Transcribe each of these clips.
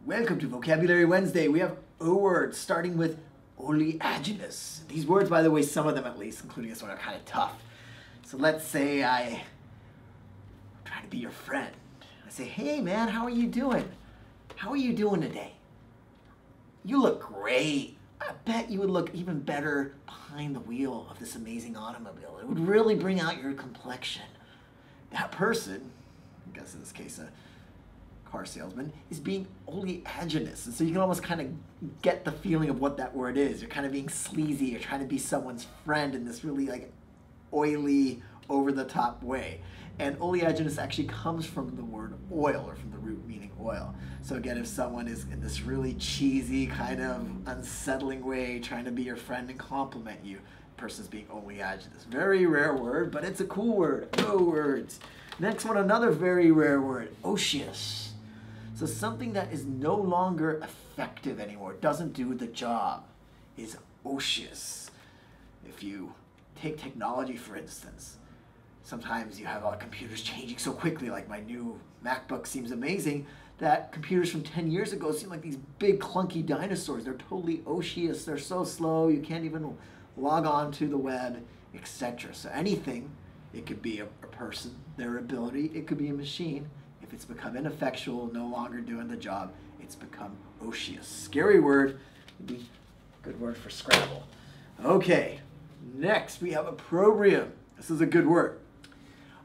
Welcome to Vocabulary Wednesday. We have O words starting with oleaginous. These words, by the way, some of them at least, including this one, are kind of tough. So let's say I'm trying to be your friend. I say, hey man, how are you doing? How are you doing today? You look great. I bet you would look even better behind the wheel of this amazing automobile. It would really bring out your complexion. That person, I guess in this case a car salesman, is being oleaginous. And so you can almost kind of get the feeling of what that word is. You're kind of being sleazy. You're trying to be someone's friend in this really like oily, over-the-top way. And oleaginous actually comes from the word oil, or from the root meaning oil. So again, if someone is in this really cheesy, kind of unsettling way, trying to be your friend and compliment you, the person's being oleaginous. Very rare word, but it's a cool word. O words. Next one, another very rare word, Otiose. So something that is no longer effective anymore, doesn't do the job, is Otiose. If you take technology, for instance, sometimes you have computers changing so quickly, like my new MacBook seems amazing, that computers from 10 years ago seem like these big clunky dinosaurs. They're totally Otiose, they're so slow, you can't even log on to the web, etc. So anything, it could be a person, their ability, it could be a machine. If it's become ineffectual, no longer doing the job, it's become Otiose. Scary word, would be a good word for Scrabble. Okay, next we have Opprobrium. This is a good word.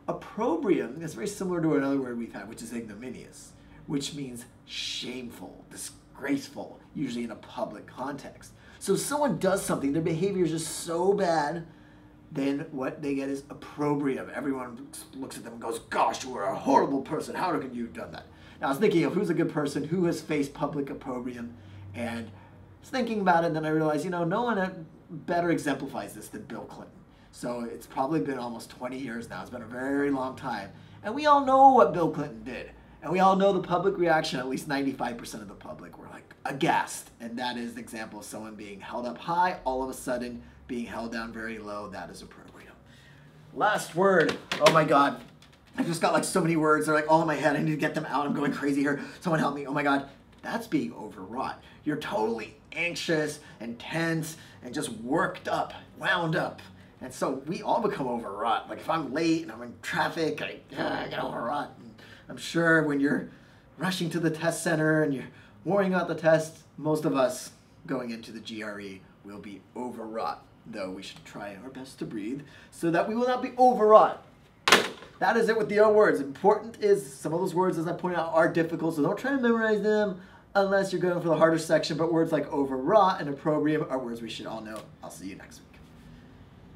Opprobrium is very similar to another word we've had, which is ignominious, which means shameful, disgraceful, usually in a public context. So if someone does something, their behavior is just so bad, then what they get is opprobrium. Everyone looks at them and goes, gosh, you are a horrible person. How could you have done that? Now I was thinking of who's a good person, who has faced public opprobrium, and I was thinking about it, and then I realized, you know, no one better exemplifies this than Bill Clinton. So it's probably been almost 20 years now. It's been a very long time. And we all know what Bill Clinton did. And we all know the public reaction, at least 95% of the public were like aghast. And that is the example of someone being held up high, all of a sudden being held down very low. That is opprobrium. Last word. Oh my God. I just got like so many words. They're like all in my head. I need to get them out. I'm going crazy here. Someone help me. Oh my God. That's being overwrought. You're totally anxious and tense and just worked up, wound up. And so we all become overwrought. Like if I'm late and I'm in traffic, I get overwrought. And I'm sure when you're rushing to the test center and you're worrying about the test, most of us going into the GRE will be overwrought. Though we should try our best to breathe so that we will not be overwrought. That is it with the O words. Important is some of those words, as I pointed out, are difficult, so don't try to memorize them unless you're going for the harder section. But words like overwrought and opprobrium are words we should all know. I'll see you next week.